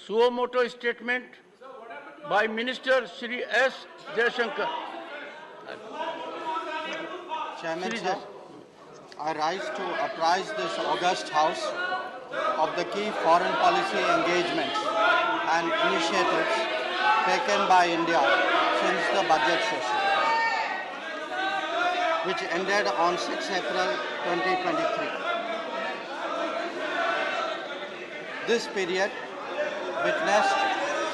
suo motu statement by Minister Shri S. Jaishankar. Chairman, sir, I rise to apprise this august House of the key foreign policy engagements and initiatives taken by India since the budget session, which ended on 6 April 2023. This period witnessed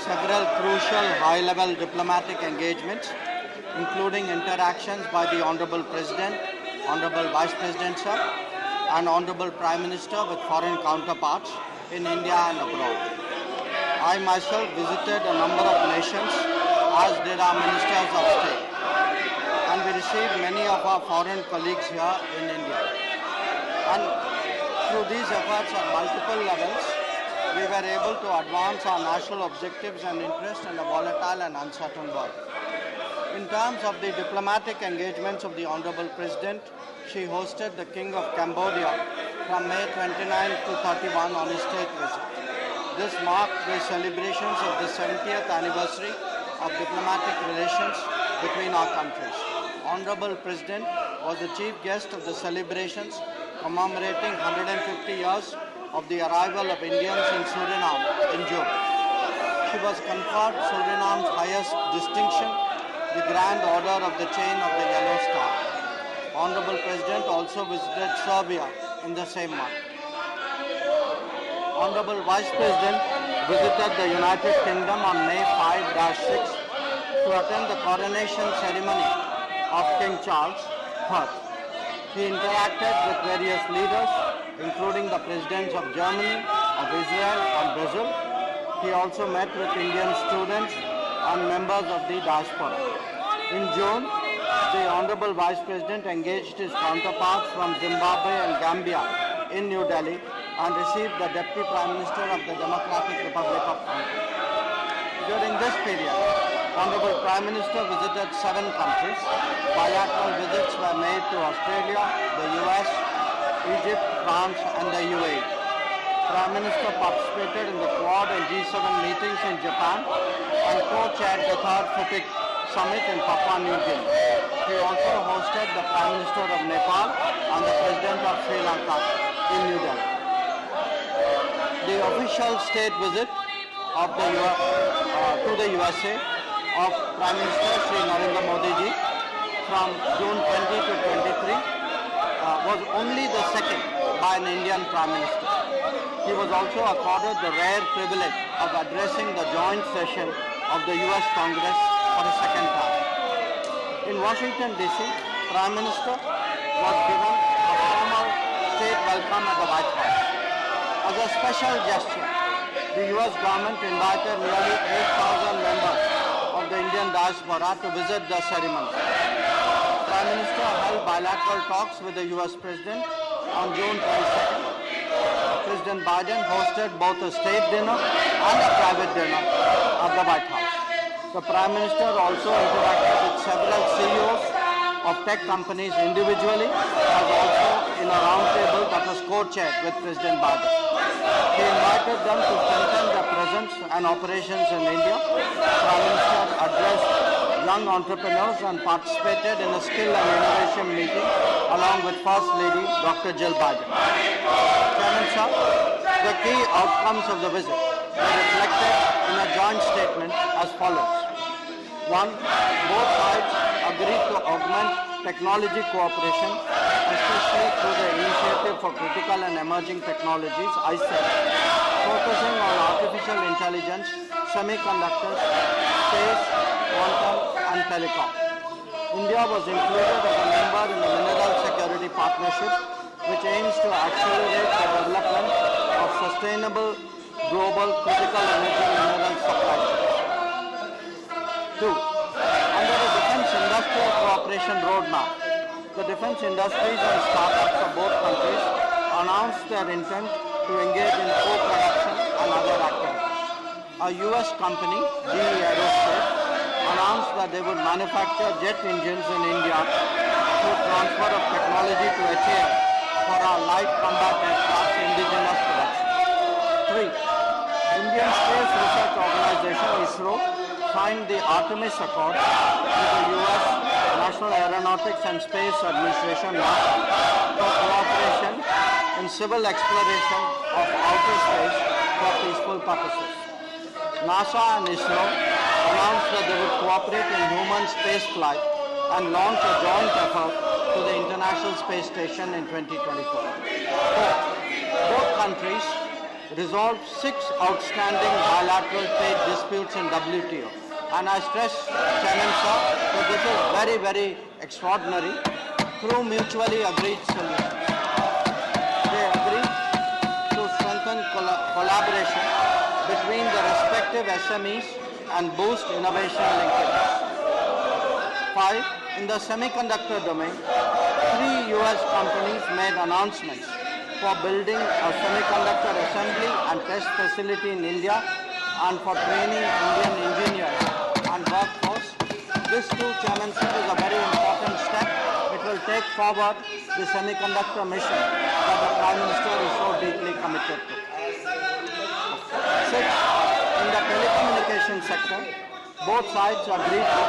several crucial high-level diplomatic engagements, including interactions by the Honorable President, Honorable Vice President, sir, and Honorable Prime Minister with foreign counterparts in India and abroad. I myself visited a number of nations, as did our Ministers of State, and we received many of our foreign colleagues here in India. And through these efforts at multiple levels, we were able to advance our national objectives and interests in a volatile and uncertain world. In terms of the diplomatic engagements of the Honorable President, she hosted the King of Cambodia from May 29 to 31 on his state visit. This marked the celebrations of the 70th anniversary of diplomatic relations between our countries. Honorable President was the chief guest of the celebrations commemorating 150 years of the arrival of Indians in Suriname in June. She was conferred Suriname's highest distinction, the Grand Order of the Chain of the Yellow Star. Honorable President also visited Serbia in the same month. Honorable Vice President visited the United Kingdom on May 5-6 to attend the coronation ceremony of King Charles III. He interacted with various leaders, including the presidents of Germany, of Israel, and Brazil. He also met with Indian students and members of the diaspora. In June, the Honorable Vice President engaged his counterparts from Zimbabwe and Gambia in New Delhi and received the Deputy Prime Minister of the Democratic Republic of Congo. During this period, Honorable Prime Minister visited 7 countries. Bilateral visits were made to Australia, the US, Egypt, France, and the UAE. Prime Minister participated in the Quad and G7 meetings in Japan and co-chaired the 3rd FIPIC Summit in Papua New Guinea. He also hosted the Prime Minister of Nepal and the President of Sri Lanka in New Delhi. The official state visit of to the USA of Prime Minister Sri Narendra Modi ji from June 20 to 23 was only the second by an Indian Prime Minister. He was also accorded the rare privilege of addressing the joint session of the US Congress for a second time. In Washington, D.C., Prime Minister was given a formal state welcome at the White House. As a special gesture, the US government invited nearly 8,000 members of the Indian diaspora to visit the ceremony. Prime Minister held bilateral talks with the US President on June 22nd. President Biden hosted both a state dinner and a private dinner at the White House. The Prime Minister also interacted with several CEOs of tech companies individually, as also in a roundtable that was co-chaired with President Biden. He invited them to strengthen their presence and operations in India. Prime Minister addressed young entrepreneurs and participated in a skill and innovation meeting along with First Lady Dr. Jill Biden. Chairman Sir, the key outcomes of the visit were reflected in a joint statement as follows. 1. Both sides agreed to augment technology cooperation, especially through the Initiative for Critical and Emerging Technologies, ICET, focusing on artificial intelligence, semiconductors, space, quantum, and telecom. India was included as a member in the Mineral Security Partnership, which aims to accelerate the development of sustainable global critical energy mineral supply chains. 2. Under the Defence Industrial Cooperation Roadmap, the defence industries and startups of both countries announced their intent to engage in co-production and other activities. A US company, GE Aerospace, announced that they would manufacture jet engines in India through transfer of technology to HAL for our light combat aircraft indigenous production. 3. Indian space Space Research Organization, ISRO, signed the Artemis Accord with the U.S. National Aeronautics and Space Administration for cooperation in civil exploration of outer space for peaceful purposes. NASA and ISRO announced that they would cooperate in human spaceflight and launch a joint effort to the International Space Station in 2024. Both countries resolved 6 outstanding bilateral trade disputes in WTO. And I stress, Chairman Sir, that this is very, very extraordinary through mutually agreed solutions. They agreed to strengthen collaboration between the respective SMEs and boost innovation linkages. 5. In the semiconductor domain, 3 U.S. companies made announcements for building a semiconductor assembly and test facility in India and for training Indian engineers and workforce. This too, Chairman Sir, is a very important step. It will take forward the semiconductor mission that the Prime Minister is so deeply committed to. 6. In the telecommunication sector, both sides agreed to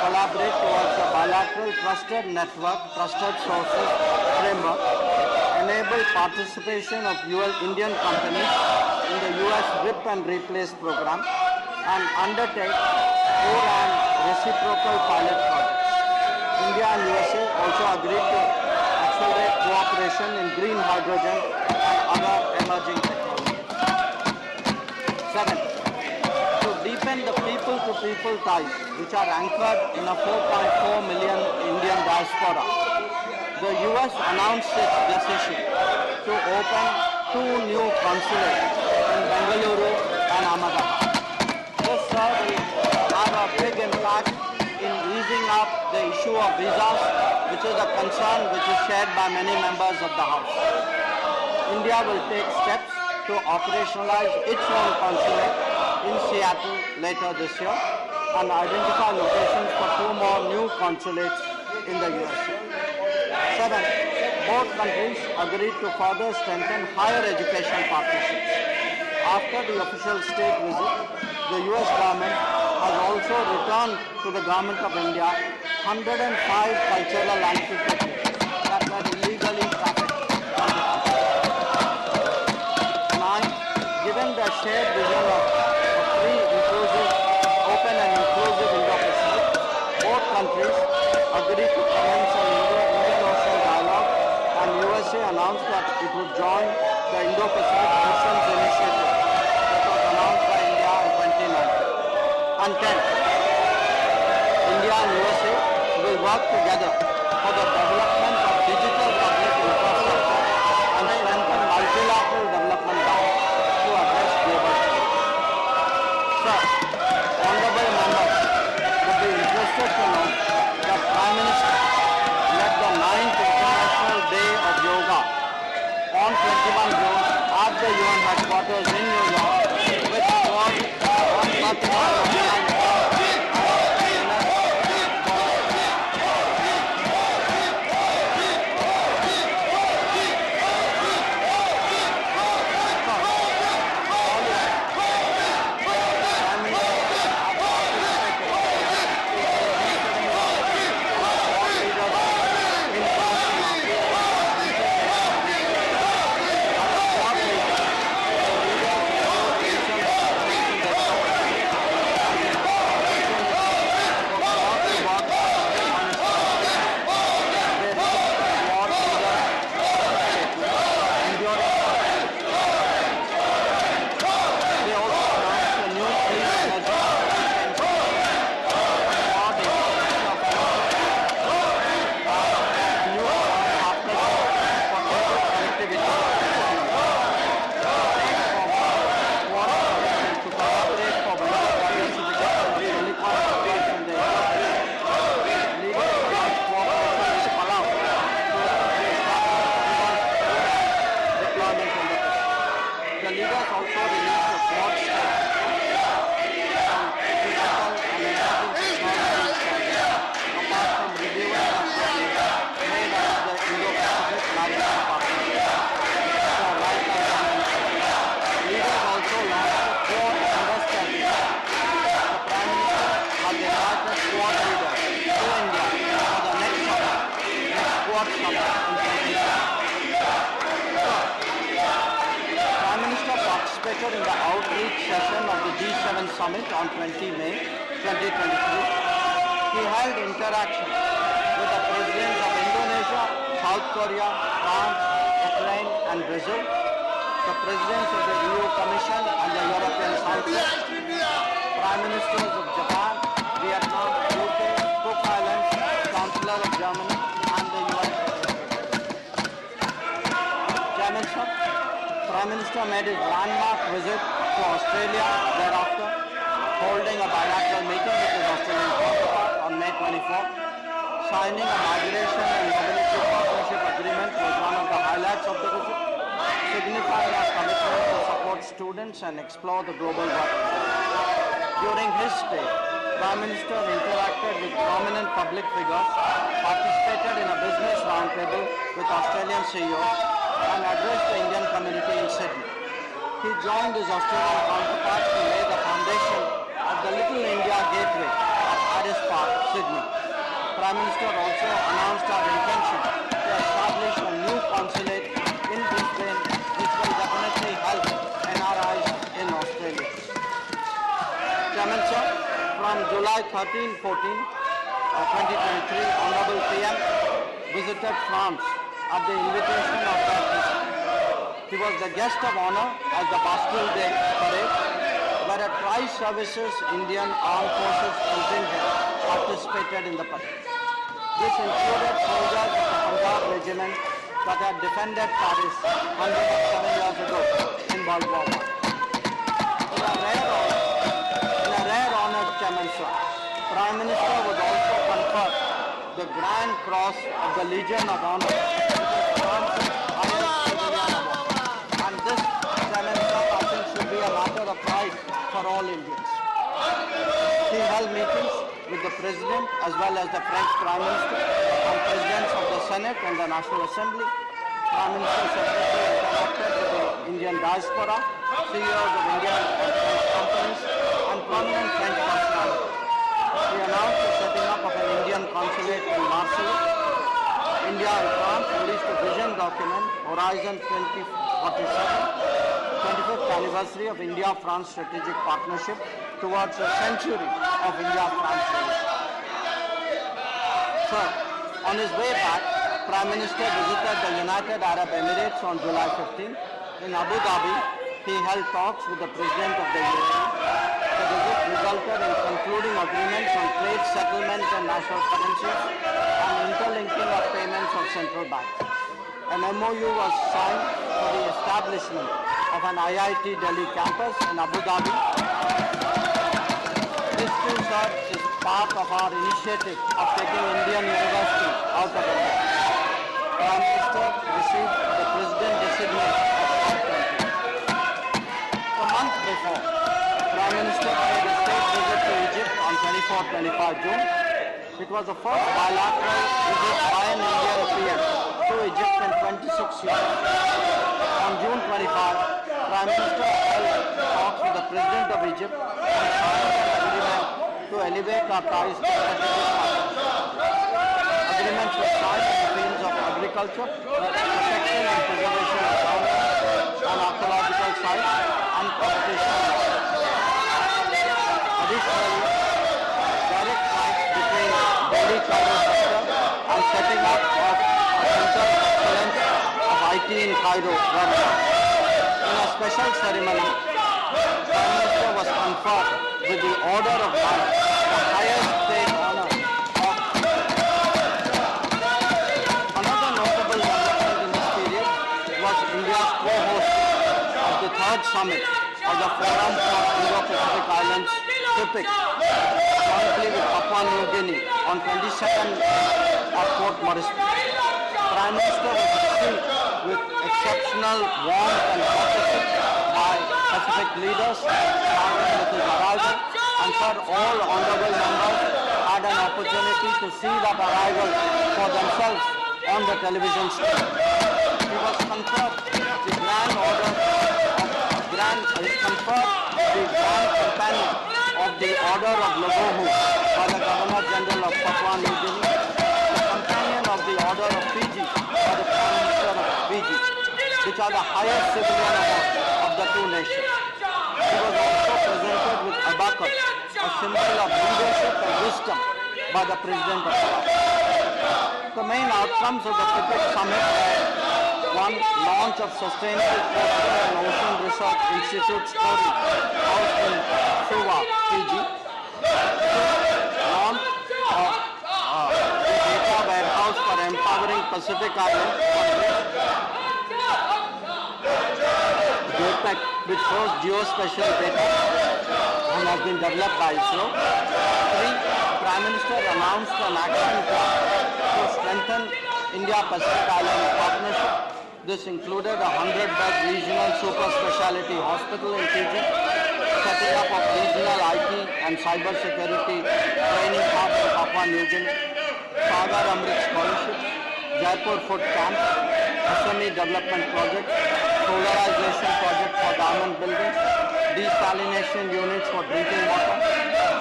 collaborate towards a bilateral trusted network, trusted sources framework, enable participation of Indian companies in the U.S. RIP and Replace program, and undertake core and reciprocal pilot projects. India and USA also agreed to accelerate cooperation in green hydrogen and other emerging technologies. 7. To deepen the people-to-people ties, which are anchored in a 4.4 million Indian diaspora, the U.S. announced its decision to open 2 new consulates in Bengaluru and Ahmedabad. This will have a big impact in easing up the issue of visas, which is a concern which is shared by many members of the House. India will take steps to operationalize its own consulate in Seattle later this year and identify locations for 2 more new consulates in the USA. 7. Both countries agreed to further strengthen higher education partnerships. After the official state visit, the U.S. government has also returned to the Government of India 105 cultural antiquities that were illegally trafficked from the country. 9. Given the shared vision of a free, inclusive, open and inclusive Indo-Pacific, both countries agreed to commence an Indian-Ocean dialogue, and USA announced that it would join the Indo-Pacific Oceans Initiative that was announced by India in 2019. And 10. India and USA will work together for the development of digital public infrastructure and strengthen multilateral development banks to address global challenges. Sir, honorable members would be interested to know that Prime Minister led the 9th International Day of Yoga on 21 June at the UN headquarters in New York, which was on Fatima. session of the G7 summit on 20 May 2023, he held interaction with the presidents of Indonesia, South Korea, France, Ukraine and Brazil, the presidents of the EU Commission and the European Council, Prime Ministers of Japan, Vietnam, UK, Cook Islands, Chancellor of Germany and the US. Chairman Sir, Prime Minister made his landmark visit to Australia thereafter, holding a bilateral meeting with his Australian counterpart on May 24. Signing a migration and mobility partnership agreement was one of the highlights of the visit, signifying our commitment to support students and explore the global workforce. During his stay, Prime Minister interacted with prominent public figures, participated in a business roundtable with Australian CEOs, and addressed the Indian community in Sydney. He joined his Australian counterparts to lay the foundation of the Little India Gateway at Harris Park, Sydney. Prime Minister also announced our intention to establish a new consulate in Brisbane, which will definitely help NRIs in Australia. Chairman Sir, from July 13-14, 2023, Honorable PM visited France at the invitation of the President. He was the guest of honor at the Bastille Day parade, where a tri-services Indian Armed Forces contingent participated in the parade. This included soldiers of the Punjab regiment that had defended Paris 107 years ago in World War I. In a rare honor, Chairman Sir, Prime Minister was also conferred the Grand Cross of the Legion of Honor, which is France's highest civilian award. And this, Chairman Sir, I think should be a matter of pride for all Indians. He held meetings with the President as well as the French Prime Minister and Presidents of the Senate and the National Assembly. Prime Minister Secretary interacted with the Indian diaspora, CEOs of Indian and French companies, and prominent French personalities. He announced the setting up of an Indian consulate in Marseille. India and France released a vision document, Horizon 2047, 25th anniversary of India-France strategic partnership towards a century of India-France relations. Sir, on his way back, Prime Minister visited the United Arab Emirates on July 15. In Abu Dhabi, he held talks with the President of the UAE. The visit resulted in concluding agreements on trade settlements and national currencies and interlinking of payments of central banks. An MOU was signed for the establishment of an IIT Delhi campus in Abu Dhabi. This too, sir, is part of our initiative of taking Indian universities out of India. Prime Minister received the President designate of COP20. A month before, Prime Minister paid a state visit to Egypt on 24-25 June. It was the first bilateral visit by an Indian PM to Egypt in 26 years. On June 25, Prime Minister held talks with the President of Egypt and signed an agreement to elevate our ties to strategic partnership. Agreements were signed in the fields of agriculture, protection and preservation of farmland and archaeological sites, and competition. Additionally, direct flights between Delhi Cairo sector and setting up of a center of excellence of IT in Cairo were announced. In a special ceremony, Prime Minister was conferred with the Order of Merit, the highest state honor of. Another notable development in this period was India's co-hosting of the third summit of the Forum for Indo-Pacific Islands, TIPIC, jointly with Papua New Guinea on 22nd at Port Moresby. Prime Minister was received with exceptional warmth and courtesy by Pacific leaders, starting with his arrival, and for all honorable members had an opportunity to see that arrival for themselves on the television screen. He was conferred the Grand Order of Grand Companion of the Order of Logohu by the Governor General of Papua New Guinea, the Companion of the Order of Fiji by the Prime Minister of Fiji, which are the highest civilian awards of the two nations. He was also presented with abacus, a symbol of leadership and wisdom, by the President of Sabha. The main outcomes of the Cricket Summit were: 1. Launch of Sustainable Coastal and Ocean Research Institute story housed in Suva, Fiji. 2. Launch of the data warehouse for empowering Pacific Islands countries, which shows geospatial data and has been developed by ISRO. 3. Prime Minister announced an action plan to strengthen India-Pacific Island partnership. This included a 100-bed regional super speciality hospital in Fiji, setting up of regional IT and cyber security training hub in Papua New Guinea, Sagar Amrit scholarships, Jaipur food camps, SME development projects, solarization project for government buildings, desalination units for drinking water,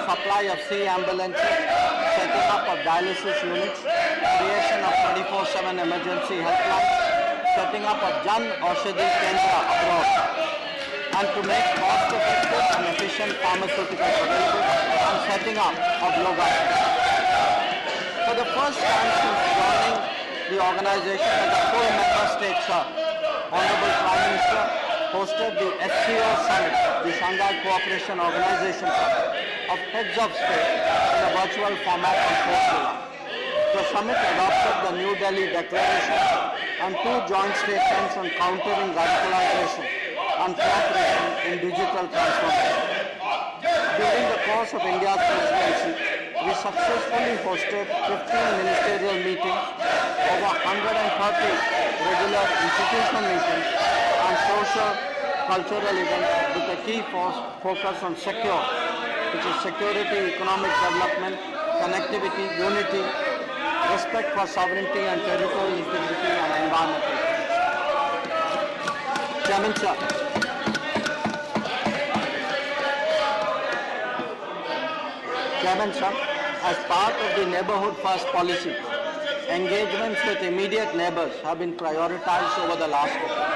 supply of sea ambulances, setting up of dialysis units, creation of 24/7 emergency helplines, setting up of Jan Aushadhi Kendra abroad, and to make cost-effective and efficient pharmaceuticals available, and setting up of yoga. For the first time since joining the organization as a full member state, sir, Honorable Prime Minister hosted the SCO Summit, the Shanghai Cooperation Organization Summit, of heads of state in a virtual format on 4th July. The summit adopted the New Delhi Declaration and 2 joint statements on countering radicalization and cooperation in digital transformation. During the course of India's presidency, we successfully hosted 15 ministerial meetings, over 130 regular institutional meetings, and social, cultural events with a key focus on secure, which is security, economic development, connectivity, unity, respect for sovereignty and territorial integrity, and environmental. Chairman, sir. Chairman, sir, as part of the Neighborhood First policy, engagements with immediate neighbors have been prioritized over the last decade.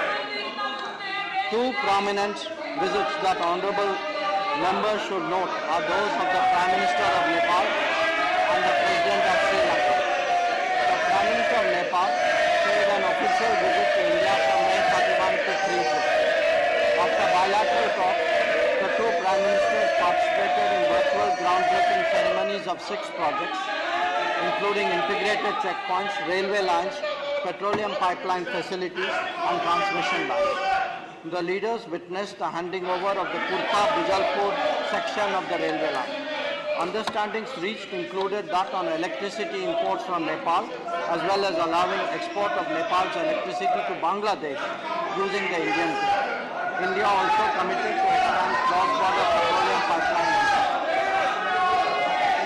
2 prominent visits that honorable members should note are those of the Prime Minister of Nepal and the President of Sri Lanka. The Prime Minister of Nepal paid an official visit to India from May 31 to 3 June. After bilateral talks, the 2 Prime Ministers participated in virtual groundbreaking ceremonies of 6 projects, including integrated checkpoints, railway lines, petroleum pipeline facilities, and transmission lines. The leaders witnessed the handing over of the Kurta-Bijalpur section of the railway line. Understandings reached included that on electricity imports from Nepal, as well as allowing export of Nepal's electricity to Bangladesh using the Indian grid. India also committed to expand cross-border petroleum pipeline.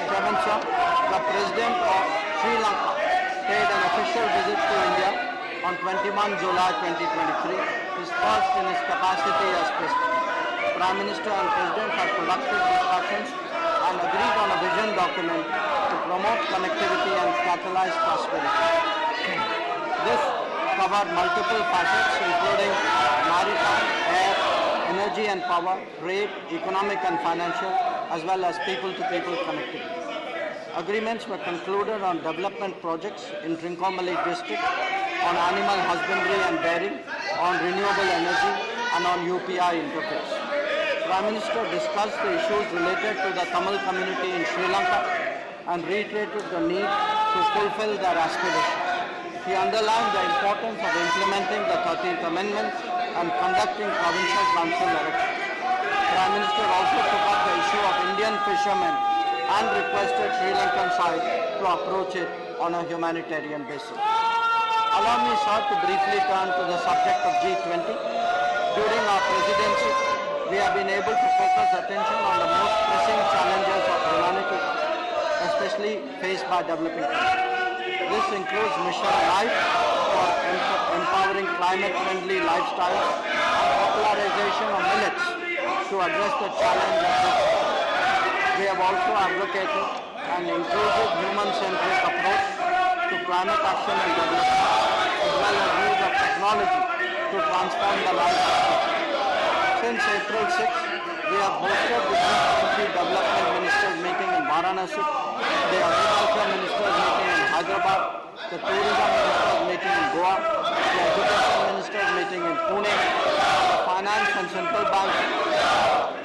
Chairman, sir, the President of Sri Lanka paid an official visit to India on 21 July 2023, his first in his capacity as President. Prime Minister and President had productive discussions and agreed on a vision document to promote connectivity and catalyze prosperity. This covered multiple facets including maritime, air, energy and power, trade, economic and financial, as well as people-to-people connectivity. Agreements were concluded on development projects in Trincomalee district, on animal husbandry and dairy, on renewable energy, and on UPI interface. Prime Minister discussed the issues related to the Tamil community in Sri Lanka and reiterated the need to fulfill their aspirations. He underlined the importance of implementing the 13th Amendment and conducting provincial council elections. Prime Minister also took up the issue of Indian fishermen and requested Sri Lankan side to approach it on a humanitarian basis. Allow me, sir, to briefly turn to the subject of G20. During our presidency, we have been able to focus attention on the most pressing challenges of humanity, especially faced by developing countries. This includes Mission Life for empowering climate-friendly lifestyles and popularization of millets to address the challenge of food. We have also advocated an inclusive human-centric approach to climate action and development, as well as use of technology to transform the lives of people. Since April 6, We have hosted the G20 Development Ministers meeting in Varanasi, the Agriculture Ministers meeting in Hyderabad, the Tourism Ministers meeting in Goa, the Education Ministers meeting in Pune, the Finance and Central Bank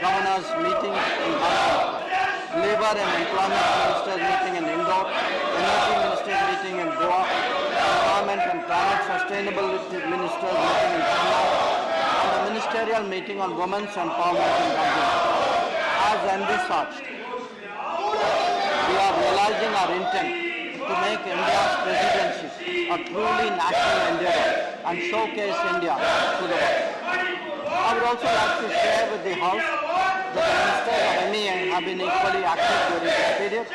Governors meeting in Bangalore, Labour and Employment Ministers meeting in Indore, Energy Ministers meeting in Goa, Environment and Climate Sustainability Ministers meeting in Chennai, and the Ministerial meeting on Women's Empowerment in Rajya. As envisaged, we are realizing our intent to make India's presidency a truly national endeavour and showcase India to the world. I would also like to share with the House that the Ministers of MEA have been equally active during this period.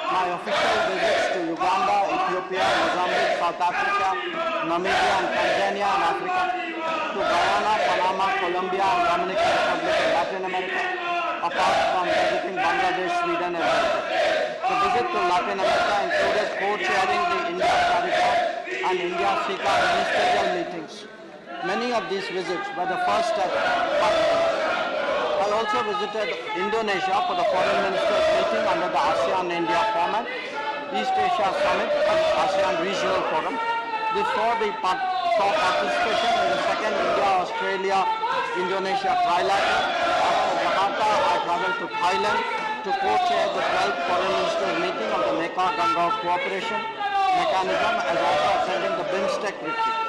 My official visits to Uganda, Ethiopia, Mozambique, South Africa, Namibia and Tanzania in Africa, to Guyana, Panama, Colombia and Dominican Republic in Latin America, apart from visiting Bangladesh, Sweden and Belgium. The visit to Latin America included co-chairing the India CARICOM and India SICA ministerial meetings. Many of these visits were the first step. I also visited Indonesia for the Foreign Ministers meeting under the ASEAN-India format, East Asia Summit and ASEAN Regional Forum. This saw participation in the second India-Australia-Indonesia trilateral. After Jakarta, I traveled to Thailand to co-chair the 12th Foreign Ministers meeting of the Mekong-Ganga Cooperation Mechanism, as also attending the BIMSTEC retreat.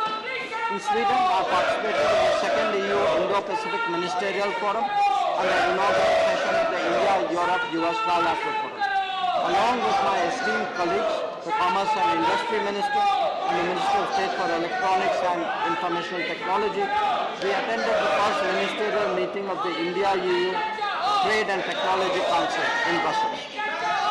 In Sweden, I participated in the second EU Indo-Pacific Ministerial Forum and the inaugural session of the India-Europe-US Trilateral Forum. Along with my esteemed colleagues, the Commerce and Industry Minister and the Minister of State for Electronics and Information Technology, we attended the first ministerial meeting of the India-EU Trade and Technology Council in Brussels.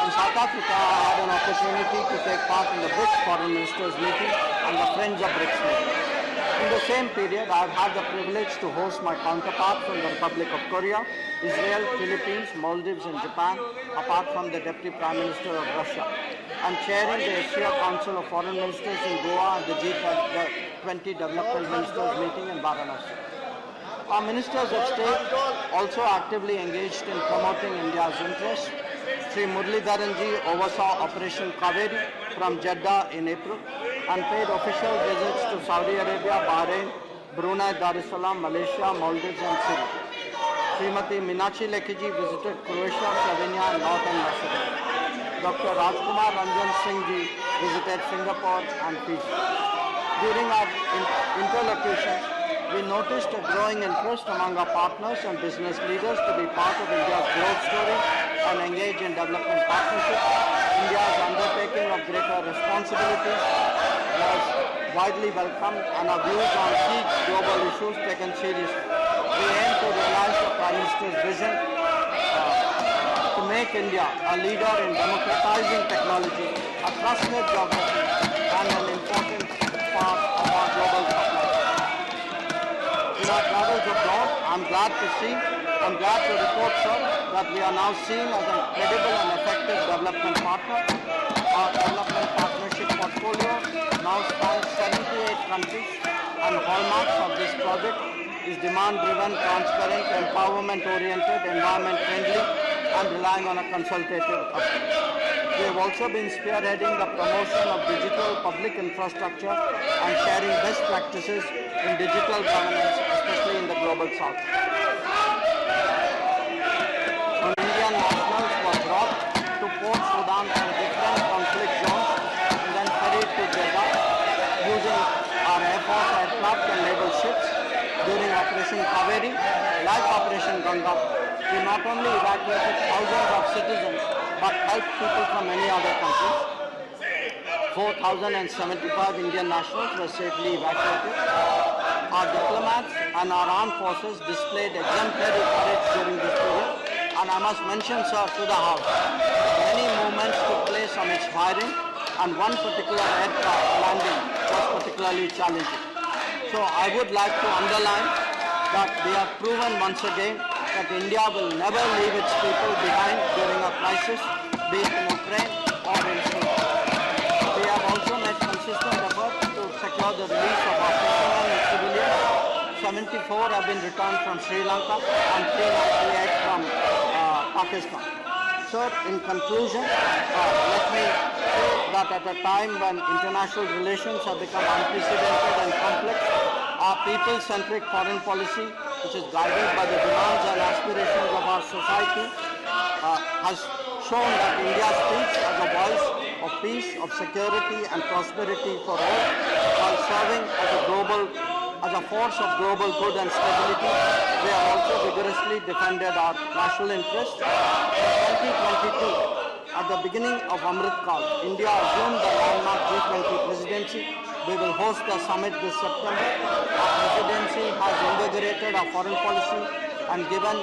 In South Africa, I had an opportunity to take part in the BRICS Foreign Ministers meeting and the Friends of BRICS meeting. In the same period, I have had the privilege to host my counterparts from the Republic of Korea, Israel, Philippines, Maldives and Japan, apart from the Deputy Prime Minister of Russia, and chairing the Asia Council of Foreign Ministers in Goa and the G20 Development Ministers meeting in Varanasi. Our Ministers of State also actively engaged in promoting India's interests. Sri Muralidharanji oversaw Operation Kaveri from Jeddah in April and paid official visits to Saudi Arabia, Bahrain, Brunei Darussalam, Malaysia, Maldives and Syria. Srimati Meenakshi Lekiji visited Croatia, Slovenia and Northern Macedonia. Dr. Rajkumar Ranjan Singh ji visited Singapore and Fiji. During our interlocutions, we noticed a growing interest among our partners and business leaders to be part of India's growth story and engage in development partnerships. India's undertaking of greater responsibilities was widely welcomed and our views on key global issues taken seriously. We aim to realize the Prime Minister's vision to make India a leader in democratizing technology, a trusted geography and an important part of our global supply. In our travels abroad, I'm glad to report, sir, that we are now seen as a credible and effective development partner. Our development partnership portfolio now spans 78 countries, and hallmarks of this project is demand-driven, transparent, empowerment-oriented, environment-friendly, and relying on a consultative approach. We have also been spearheading the promotion of digital public infrastructure and sharing best practices in digital governance, especially in the global south. Some Indian nationals were brought to Port Sudan from different conflict zones and then ferried to Jeddah using our Air Force aircraft and naval ships during Operation Kaveri, like Operation Ganga. We not only evacuated thousands of citizens but helped people from many other countries. 4,075 Indian nationals were safely evacuated. Our diplomats and our armed forces displayed exemplary courage during this period, and I must mention, sir, to the House, many movements took place amidst firing, and one particular aircraft landing was particularly challenging. So I would like to underline that we have proven once again that India will never leave its people behind during a crisis, be it in Ukraine or in Syria. We have also made consistent efforts to secure the release of our fishermen and civilians. 74 have been returned from Sri Lanka and 398 from Pakistan. Sir, in conclusion, let me say that at a time when international relations have become unprecedented and complex, our people-centric foreign policy, which is guided by the demands and aspirations of our society, has shown that India speaks as a voice of peace, of security and prosperity for all, while serving as a force of global good and stability. We have also vigorously defended our national interests. In 2022, at the beginning of Amrit Kal, India assumed the landmark G20 presidency. We will host a summit this September. Our presidency has invigorated our foreign policy and given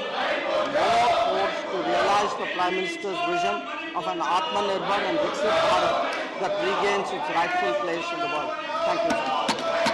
more force to realize the Prime Minister's vision of an Atmanirbhar and Viksit Bharat that regains its rightful place in the world. Thank you, sir.